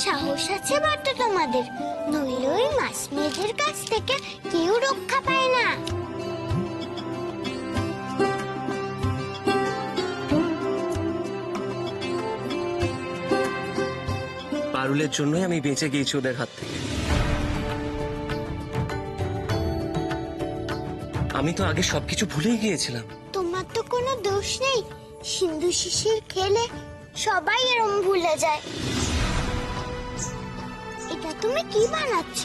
সাহস আছে বটে তোমাদের, নইলে ওই মাছ মেয়েদের কাছ থেকে কেউ রক্ষা পায় না। পারুলের জন্যই আমি বেঁচে গিয়েছি ওদের হাত থেকে। আমি তো আগে সবকিছু ভুলেই গিয়েছিলাম। তোমার তো কোনো দোষ নেই, সিন্ধু শিশির খেলে সবাই এরম ভুলে যায়। এটা তুমি কি বানাচ্ছ?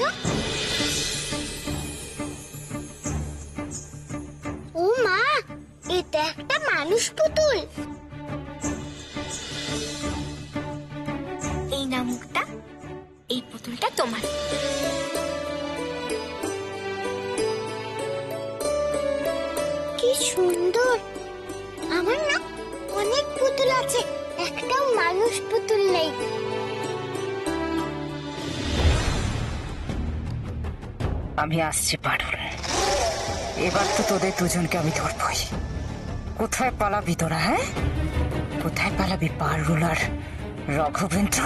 ও মা, এটা একটা মানুষ পুতুল। এই না মুক্তা, এই পুতুলটা তোমার। কি সুন্দর! আমার না অনেক পুতুল আছে, একটাও মানুষ পুতুল নেই। আমি আসছি পারুল, এবার তো তোদের দুজনকে আমি ধরবই। কোথায় পালাবি তোরা? হ্যাঁ, কোথায় পালাবি পারুল আর রঘবেন্দ্র?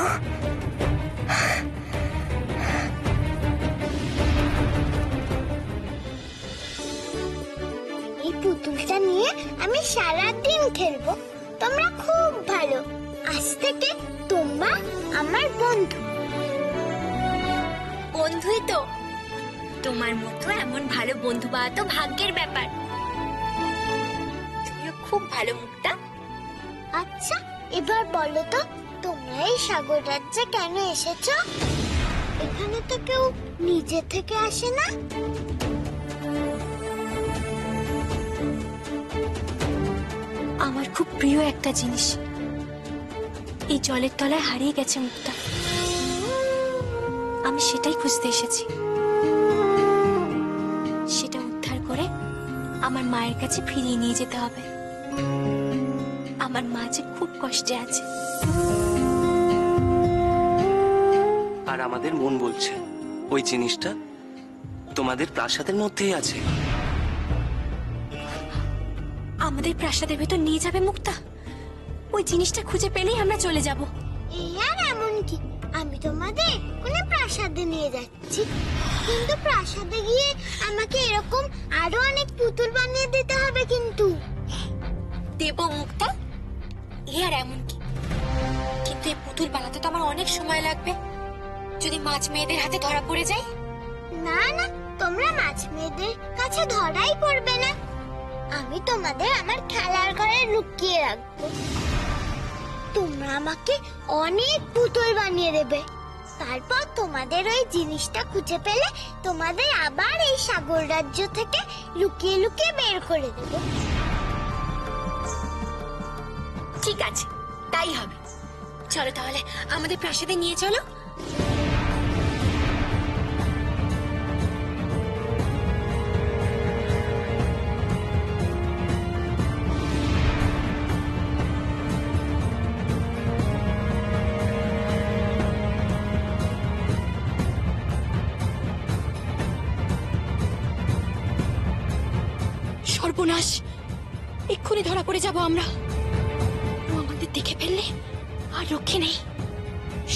এই পুতুলটা নিয়ে আমি সারাদিন খেলবো। তোমরা খুব ভালো, আজ থেকে তোমরা আমার বন্ধু। বন্ধুই তো, তোমার মতো এমন ভালো বন্ধু পাওয়া তো ভাগ্যের ব্যাপার। তুমিও খুব ভালো মুক্তা। আচ্ছা, এবার বলো তো, তোমরা এই সাগর রাজ্যে কেন এসেছো? এখানে তো কেউ নিজে থেকে আসে না। আমার খুব প্রিয় একটা জিনিস এই জলের তলায় হারিয়ে গেছে মুক্তা, আমি সেটাই খুঁজতে এসেছি। সেটা উদ্ধার করে আমার মায়ের কাছে ফিরিয়ে নিয়ে যেতে হবে। আমার মা যে খুব কষ্টে আছে। আর আমাদের মন বলছে ওই জিনিসটা তোমাদের প্রাসাদের মধ্যেই আছে। আমাদের প্রাসাদের ভেতর নিয়ে যাবে মুক্তা? ওই জিনিসটা খুঁজে পেলেই আমরা চলে যাব। এই আর এমন কি, আমি তোমাদের কোনো প্রাসাদে নিয়ে যাচ্ছি, কিন্তু প্রাসাদে গিয়ে আমাকে এরকম আরো অনেক পুতুল বানিয়ে দিতে হবে কিন্তু। দেব মুক্তা, এ আর এমন কি, কিন্তু এই পুতুল বানাতে তো আমার অনেক সময় লাগবে। যদি মাছ মেয়েদের হাতে ধরা পড়ে যায়? না না, তোমরা মাছ মেয়েদের কাছে ধরাই পড়বে না। আমি তোমাদের আমার খেলার ঘরে লুকিয়ে রাখবো। তোমরা আমাকে অনেক পুতুল বানিয়ে দেবে, তারপর তোমাদের ওই জিনিসটা খুঁজে পেলে তোমাদের আবার এই সাগর রাজ্য থেকে লুকিয়ে লুকিয়ে বের করে দেব। ঠিক আছে, তাই হবে। চলো তাহলে আমাদের প্রাসাদে নিয়ে চলো। সর্বনাশ, এক্ষুনি ধরা পড়ে যাব আমরা। ও আমাদের দেখে ফেললে আর রক্ষে নেই,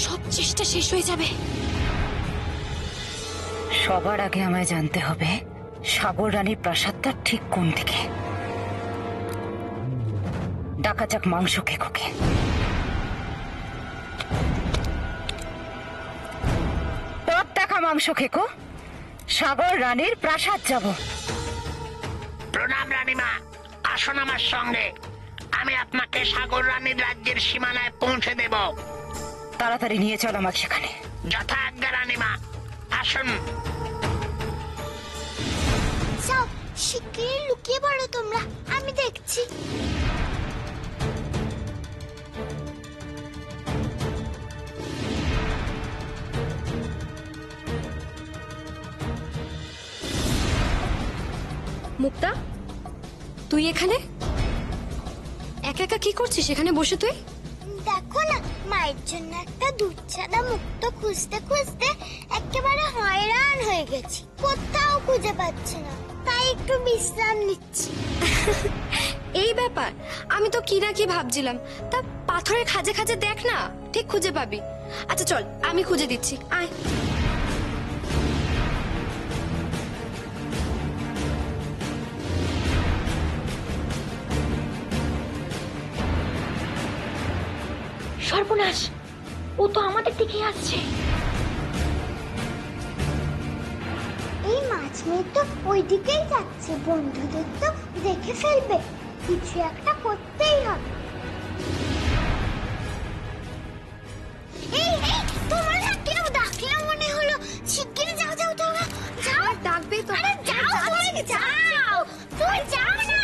সব চেষ্টা শেষ হয়ে যাবে। সবার আগে আমায় জানতে হবে সাগর রানীর প্রাসাদটা ঠিক কোন দিকে। ডাকা যাক মাংস খেকোকে। পথ দেখা মাংস খেকো, সাগর রানীর প্রাসাদ যাব। প্রণাম রানীমা, আসুন আমার সঙ্গে। আমি আপনাকে সাগর রানীর রাজ্যের সীমানায় পৌঁছে দেব। তাড়াতাড়ি নিয়ে চল আমাকে সেখানে। যথা আজ্ঞা রানীমা, আসুন। যাও, শিগগিরই লুকিয়ে পড়ো তোমরা, আমি দেখছি। মুক্তা, তুই এখানে একা একা কি করছিস এখানে বসে? তুই দেখো না, মায়ের জন্য একটা দুধছানা মুক্ত খুঁজতে খুঁজতে একেবারে হয়রান হয়ে গেছি, কোথাও খুঁজে পাচ্ছি না, তাই একটু বিশ্রাম নিচ্ছি। এই ব্যাপার, আমি তো কি না কি ভাবছিলাম। তা পাথরের খাঁজে খাঁজে দেখ না, ঠিক খুঁজে পাবি। আচ্ছা চল, আমি খুঁজে দিচ্ছি, আয়। সর্বনাশ, ও তো আমাদের দিকেই আসছে। এই মাছ মেয়ে তো ওইদিকেই যাচ্ছে, বন্ধুদের তো দেখে ফেলবে, কিছু একটা করতেই হবে। এই এই তোমরা কেউ ডাকলো মনে হলো, শিগগিরই যাও যাও তোমরা যাও। ডাকবে তো। আরে যাও তুমি যাও, তুমি যাও না।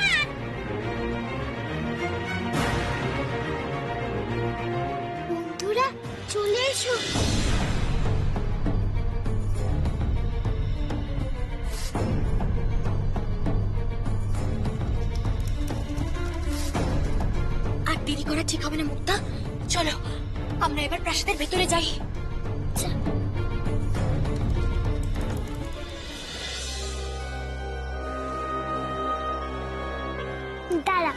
বন্ধুরা চলে এসো। আর দেরি করা ঠিক হবে না মুক্তা, চলো আমরা এবার প্রাসাদের ভেতরে যাই। দাঁড়া,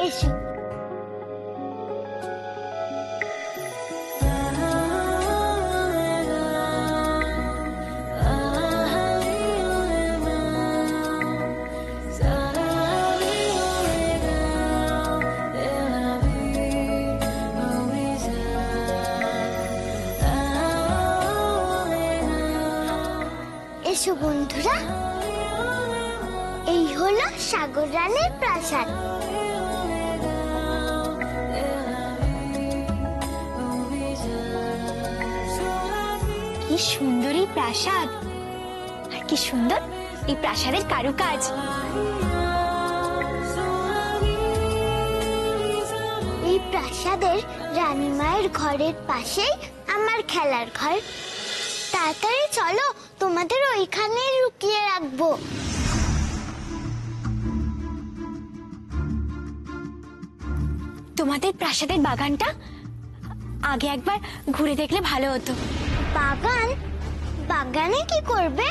এসো। এসো বন্ধুরা, এই হলো সাগর রানীর প্রাসাদ। কি সুন্দর এই প্রাসাদ, আর কি সুন্দর এই প্রাসাদের কারুকাজ। এই প্রাসাদের রানীমায়ের ঘরের পাশেই আমার খেলার ঘর। তাড়াতাড়ি চলো, তোমাদের ওইখানে লুকিয়ে রাখবো। তোমাদের প্রাসাদের বাগানটা আগে একবার ঘুরে দেখলে ভালো হতো। বাগান? বাগানে কি করবে?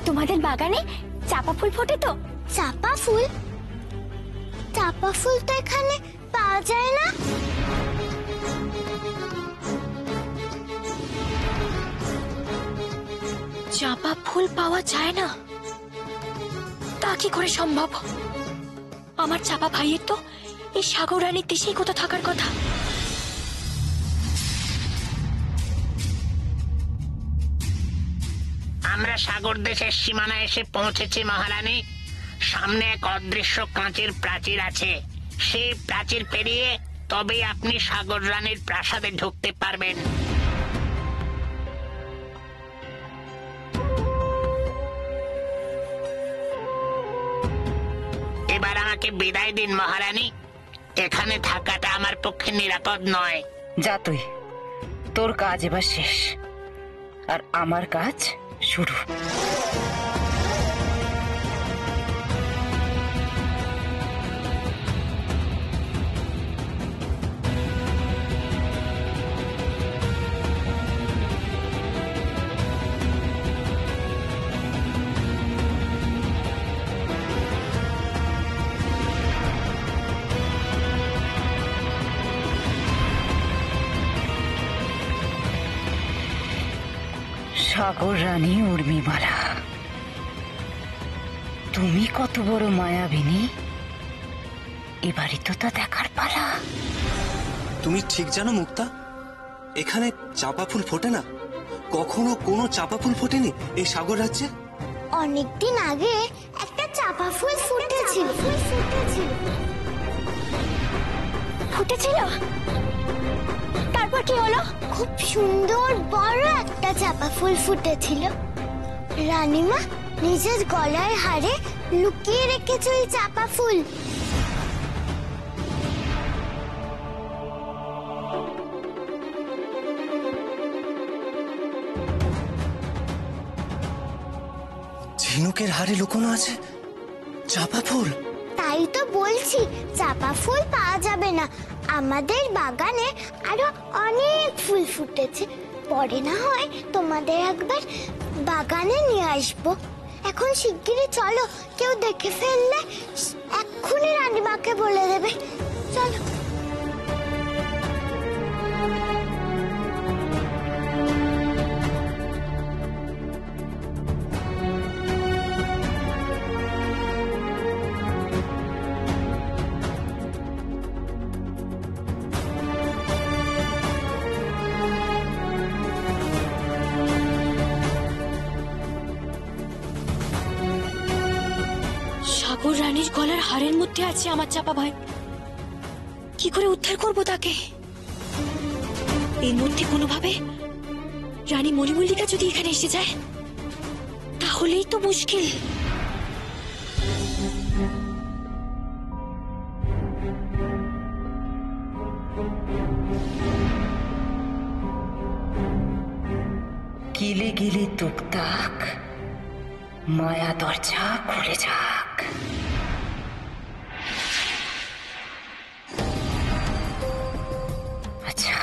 তোমাদের বাগানে চাপা ফুল ফোটে তো। চাপা ফুল? চাপা ফুল তো এখানে পাওয়া যায় না। চাপা ফুল পাওয়া যায় না? তা কি করে সম্ভব? আমার চাপা ভাইয়ের তো এই সাগর রানীর দেশেই কোথাও থাকার কথা। আমরা সাগর দেশের সীমানায় এসে পৌঁছেছি মহারানী। সামনে এক অদৃশ্য কাঁচের প্রাচীর আছে, সেই প্রাচীর পেরিয়ে তবেই আপনি সাগর রানীর প্রাসাদে ঢুকতে পারবেন। এবার আমাকে বিদায় দিন মহারানী, এখানে থাকাটা আমার পক্ষে নিরাপদ নয়। যা তুই, তোর কাজ এবার শেষ, আর আমার কাজ শুরু। সাগর রানী উর্মিমালা, তুমি কত বড় মায়াবিনী, এবারই তো তা দেখার পালা। তুমি ঠিক জানো মুক্তা, এখানে চাপা ফুল ফোটে না, কখনো কোনো চাপা ফুল ফোটেনি এই সাগর রাজ্যে। অনেকদিন আগে একটা চাপা ফুল ফুটেছিল। ফুটেছিল? তারপর কি হলো? খুব সুন্দর বড় একটা চাপা ফুল ফুটেছিল। রানীমা নিজের গলার হারে লুকিয়ে রেখেছে ওই চাপা ফুল। ঝিনুকের হাড়ে লুকোনো আছে চাপা ফুল। তাই তাই তো বলছি চাপা ফুল পাওয়া যাবে না। আমাদের বাগানে আরো অনেক ফুল ফুটেছে, পরে না হয় তোমাদের একবার বাগানে নিয়ে আসবো। এখন শিগগিরই চলো, কেউ দেখে ফেললে এক্ষুনি রানীমাকে বলে দেবে। চলো। সাগর রানীর গলার হারের মধ্যে আছে আমার চাপা ভাই। কি করে উদ্ধার করব তাকে? এর মধ্যে কোনোভাবে রানী মণিমল্লিকা যদি এখানে এসে যায় তাহলেই তো মুশকিল। গিলে গিলে টুকটাক মায়া দরজা খুলে যাক। আচ্ছা,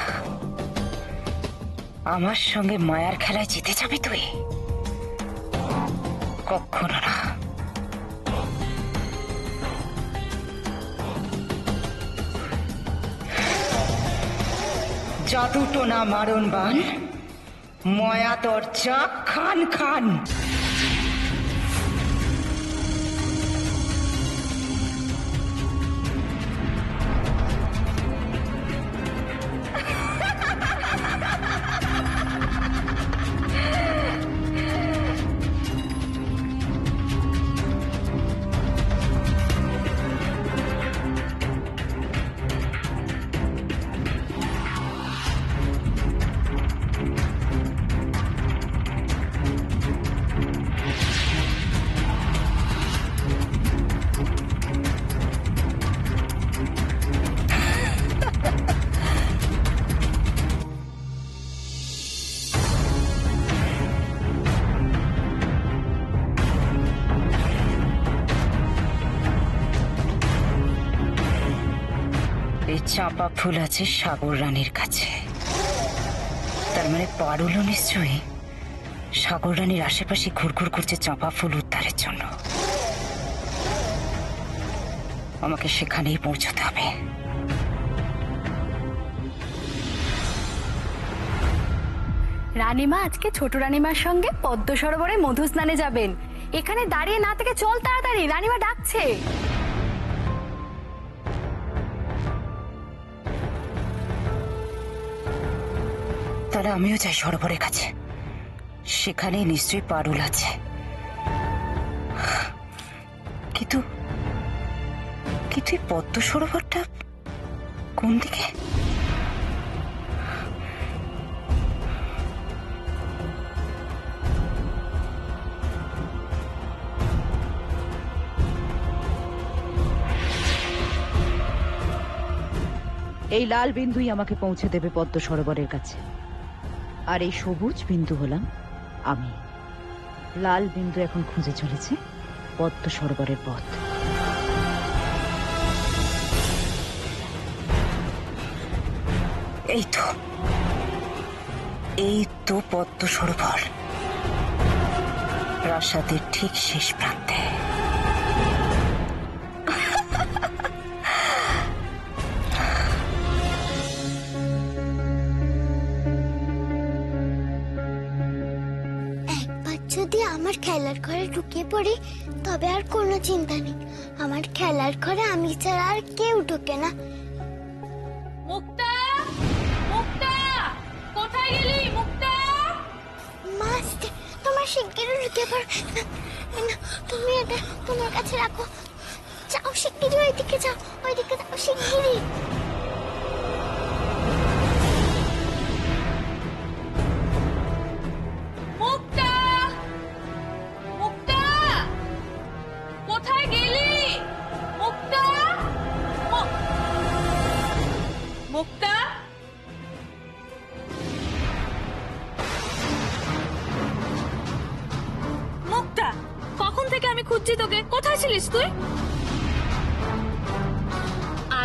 আমার সঙ্গে মায়ার খেলায় জিতে যাবে তুই? কখনো না। জাদু টোনা মারণ বান, মায়া দরজা খান খান। এই চাঁপা ফুল আছে সাগর রানীর কাছে, তার মানে পারুলও নিশ্চয়ই সাগর রানীর আশেপাশে ঘুরঘুর করছে চাঁপা ফুল উদ্ধারের জন্য। আমাকে সেখানেই পৌঁছতে হবে। রানীমা আজকে ছোট রানীমার সঙ্গে পদ্ম সরোবরে মধু স্নানে যাবেন। এখানে দাঁড়িয়ে না থেকে চল তাড়াতাড়ি, রানীমা ডাকছে। তাহলে আমিও যাই সরোবরের কাছে, সেখানে নিশ্চয়ই পারুল আছে। কিন্তু কিন্তু এই পদ্ম সরোবরটা কোন দিকে? এই লাল বিন্দুই আমাকে পৌঁছে দেবে পদ্ম সরোবরের কাছে, আর এই সবুজ বিন্দু হলাম আমি। লাল বিন্দু এখন খুঁজে চলেছে পদ্ম সরোবরের পথ। এই তো পদ্ম সরোবর, প্রাসাদের ঠিক শেষ প্রান্তে। যদি আমার খেলার ঘরে ঢুকে পড়ি তবে আর কোনো চিন্তা নেই। আমার খেলার ঘরে আমি ছাড়া আর কেউ ঢোকে না। মুক্তা, মুক্তা, কোথায় গেলি মুক্তা? মাস্টার, তোমার শিগগিরই ঢুকে পড়ো। না, তুমি এটা তোমার কাছে রাখো। যাও শিগগিরই ওইদিকে যাও, ওইদিকে যাও শিগগিরই। মুক্তা, মুক্তা, কোথায় গেলি? মুক্তা, মুক্তা, মুক্তা, কখন থেকে আমি খুঁজছি তোকে, কোথায় ছিলিস তুই?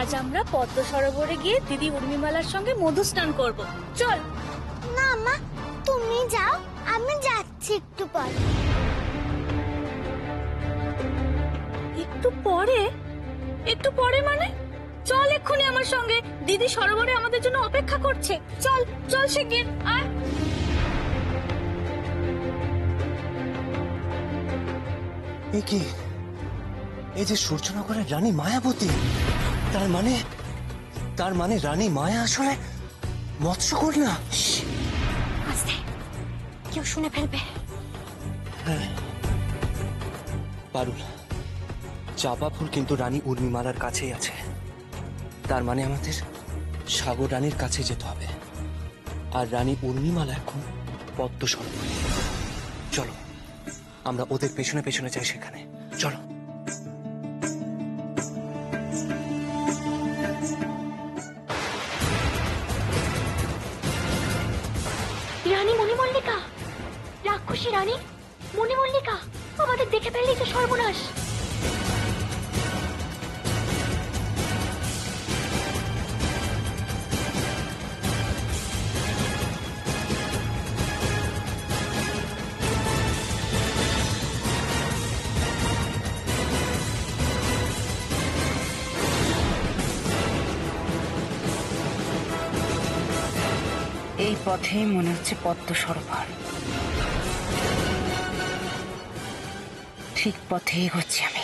আজ আমরা পদ্ম সরোবরে গিয়ে দিদি উর্মিমালার সঙ্গে মধু স্নান করবো। চল। না মা, তুমি যাও, আমি যাচ্ছি একটু পরে। একটু পরে? একটু পরে মানে? চল এক্ষুনি আমার সঙ্গে, দিদি সরোবরে আমাদের জন্য অপেক্ষা করছে। চল চল শিগগির আয়। এ কি? এই যে সূর্যনগরের রানী মায়াবতী, তার মানে রানী মায়া আসলে মৎস্যকন্যা। আস্তে, কেউ শুনে ফেলবে। হ্যাঁ পারুল, চাপা ফুল কিন্তু রানী উর্মিমালার কাছেই আছে। তার মানে আমাদের সাগর রানীর কাছে যেতে হবে। আর রানী উর্মিমালা এখন পদ্ম সরোবরে। চলো আমরা ওদের পেছনে পেছনে যাই সেখানে। চলো। রানী মণিমল্লিকা, রাক্ষসী রানী মণিমল্লিকা আমাদের দেখে ফেললেই তো সর্বনাশ। এই পথেই মনে হচ্ছে পদ্ম সরোবর। ঠিক পথে এগোচ্ছি আমি।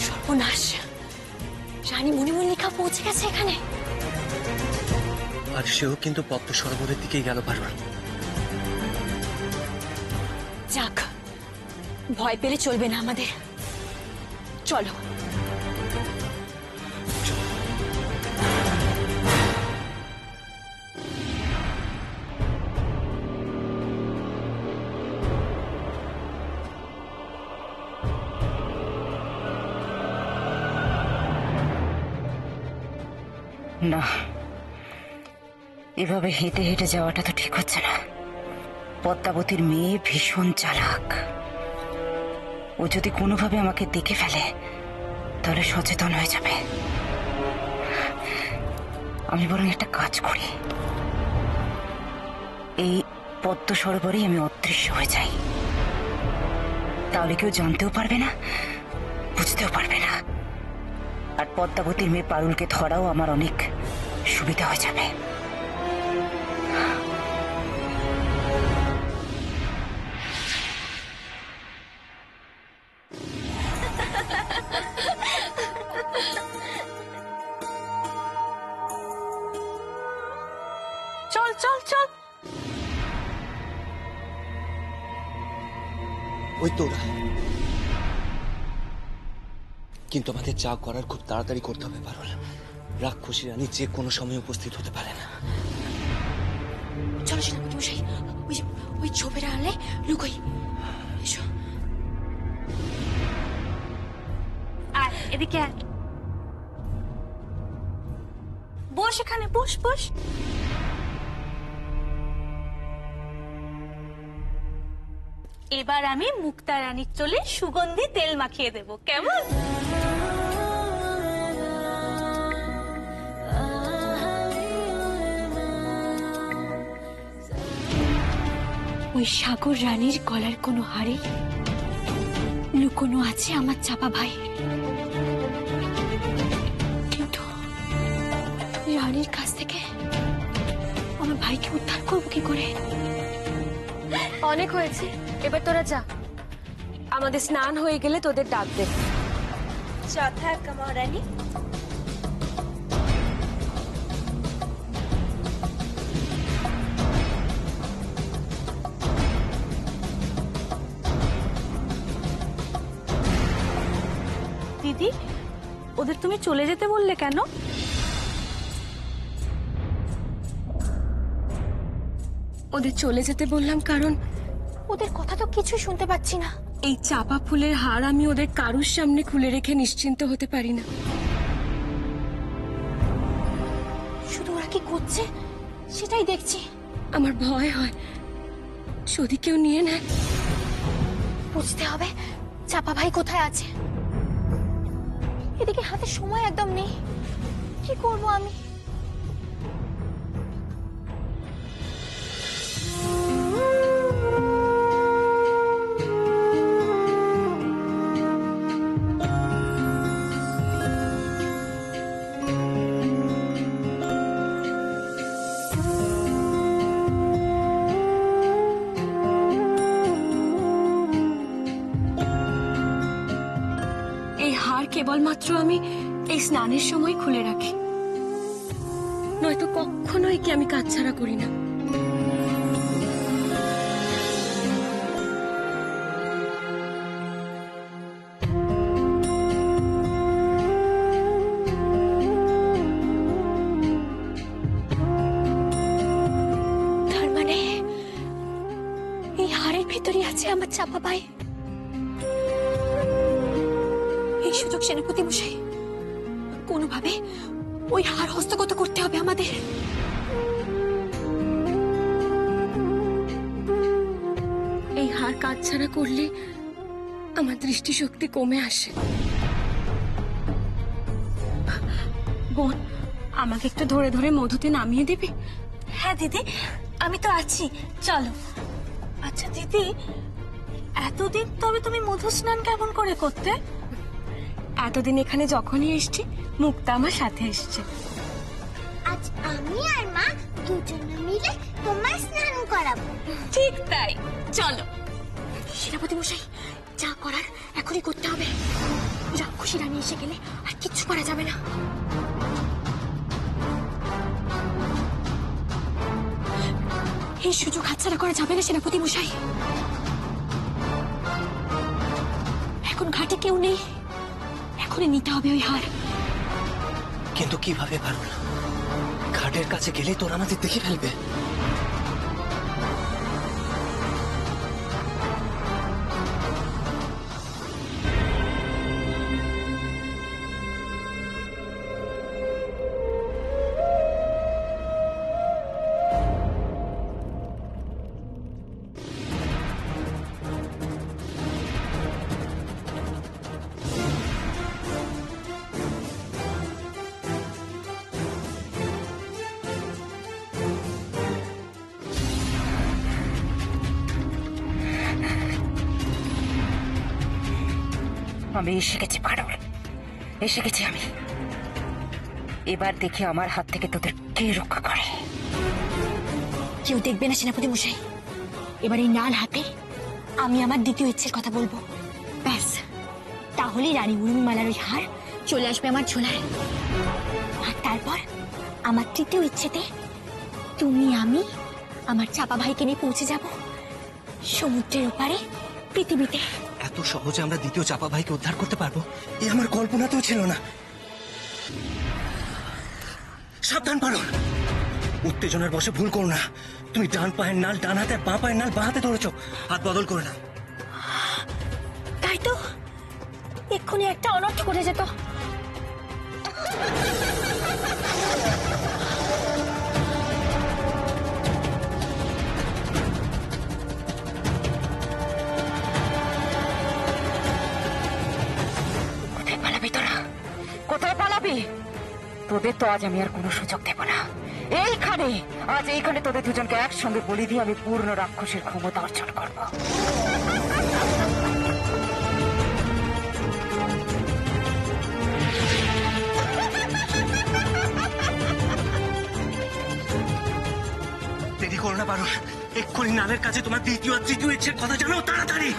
সর্বনাশ, রানী মণিমল্লিকা পৌঁছে গেছে এখানে। আর সেও কিন্তু পদ্ম সরোবরের দিকেই গেল পারুল। যাক, ভয় পেলে চলবে না আমাদের। চলো। না, এভাবে হেঁটে হেঁটে যাওয়াটা তো ঠিক হচ্ছে না। পদ্মাবতীর মেয়ে ভীষণ চালাক। ও যদি কোনোভাবে আমাকে দেখে ফেলে তাহলে সচেতন হয়ে যাবে। আমি বরং একটা কাজ করি, এই পদ্ম সরোবরেই আমি অদৃশ্য হয়ে যাই। তাহলে কেউ জানতেও পারবে না, বুঝতেও পারবে না। আর পদ্মাবতীর মেয়ে পারুলকে ধরাও আমার অনেক সুবিধা হয়ে যাবে। চল চল চল। ওই তোরা, কিন্তু আমাদের যা করার খুব তাড়াতাড়ি করতে হবে পারুল। রাক্ষসী রানী যে কোনো সময় উপস্থিত হতে পারে না। চলো সেনাপতি মশাই, ওই ঝোপের আড়ালে লুকোই। এসো। আয় এদিকে আয়। বস এখানে, বস বস। এবার আমি মুক্তা রানীর চুলে সুগন্ধি তেল মাখিয়ে দেব, কেমন? ওই সাগর রানীর গলার কোনো হারে লুকোনো আছে আমার চাপা ভাই। কিন্তু রানীর কাছ থেকে আমার ভাইকে উদ্ধার করবো কি করে? অনেক হয়েছে, এবার তোরা যা। আমাদের স্নান হয়ে গেলে তোদের ডাক দে। যথাজ্ঞা মহারানী। দিদি, ওদের তুমি চলে যেতে বললে কেন? ওদের চলে যেতে বললাম কারণ ওদের কথা তো কিছু শুনতে পাচ্ছি না। এই চাপা ফুলের হার আমি ওদের কারুর সামনে খুলে রেখে নিশ্চিন্ত হতে পারি না। শুধু ওরা কি করছে সেটাই দেখছি। আমার ভয় হয় যদি কেউ নিয়ে নেয়। বুঝতে হবে চাপা ভাই কোথায় আছে। এদিকে হাতে সময় একদম নেই, কি করব আমি? এই হার কেবলমাত্র আমি এই স্নানের সময় খুলে রাখি, নয়তো কখনোই কি আমি কাজ ছাড়া করি না। তার মানে এই হারের ভিতরই আছে আমার চাপা ভাই। এই সুযোগ সেনাপতি মশাই, কোনোভাবে ওই হার হস্তগত করতে হবে আমাদের। এই হার কাজ ছাড়া করলে আমার দৃষ্টিশক্তি কমে আসে। বোন, আমাকে একটু ধরে ধরে মধুতে নামিয়ে দিবি? হ্যাঁ দিদি, আমি তো আছি, চলো। আচ্ছা দিদি, এতদিন তবে তুমি মধু স্নান কেমন করে করতে? এতদিন এখানে যখনই এসছি মুক্তা আমার সাথে এসছে। আজ আমি আর মা দুজনে মিলে তোমার স্নান করাবো। ঠিক তাই, চলো। সেনাপতি মশাই, যা করার এখনই করতে হবে। রাক্ষসী রানী এসে গেলে আর কিচ্ছু করা যাবে না। এই সুযোগ হাতছাড়া করা যাবে না সেনাপতি মশাই। এখন ঘাটে কেউ নেই, এখনই নিতে হবে ওই হার। কিন্তু কিভাবে পারবো না? ঘাটের কাছে গেলে তোরা আমাদের দেখে ফেলবে। আমি এসে গেছি পারুল, এসে গেছি আমি। এবার দেখি আমার হাত থেকে তোদের কে রক্ষা করে। কেউ দেখবে না সেনাপতি মশাই। এবার এই লাল হাতে আমি আমার দ্বিতীয় ইচ্ছের কথা বলবো, ব্যাস। তাহলেই রানী উর্মিমালার ওই হার চলে আসবে আমার ঝোলায়। আর তারপর আমার তৃতীয় ইচ্ছেতে তুমি আমি আমার চাপা ভাইকে নিয়ে পৌঁছে যাব সমুদ্রের ওপারে পৃথিবীতে। এত সহজে আমরা দ্বিতীয় চাপা ভাইকে উদ্ধার করতে পারবো এ আমার কল্পনাতেও ছিল না। সাবধান পারুল, উত্তেজনার বশে ভুল করো না। তুমি ডান পায়ের নাল ডান হাতে, বাঁ পায়ের নাল বাঁ হাতে ধরেছ। হাত বদল করে না। তাই তো, এক্ষুনি একটা অনর্থ করে যেত। কোথায় পালাবি তোরা? কোথায় পালাবি? তোদের তো আজ আমি আর কোনো সুযোগ দেব না। এইখানে, আজ এইখানে তোদের দুজনকে একসঙ্গে বলি দিয়ে আমি পূর্ণ রাক্ষসের ক্ষমতা অর্জন করব। দেরি করো না পারুল, এক্ষুনি নালের কাছে তোমার দ্বিতীয় আর তৃতীয় ইচ্ছের কথা জানো, তাড়াতাড়ি।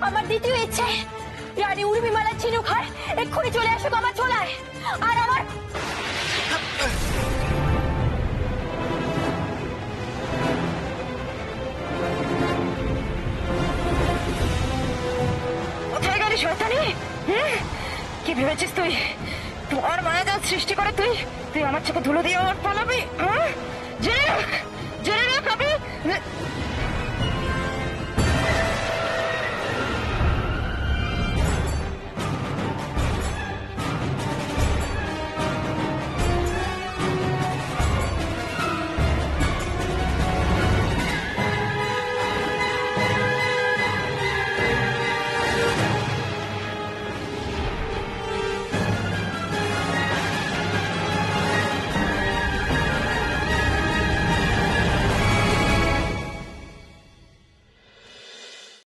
আমার দ্বিতীয় ইচ্ছে রানী উর্মিমালার ঝিনুক হার এক্ষুনি চলে আসুক আমার ঝোলায়। আর আমার কোথায় গেলি শয়তানি? কি ভেবেছিস তুই? তোমার মায়াজাল সৃষ্টি করে তুই আমার চোখে ধুলো দিয়ে আমার পালাবি? যে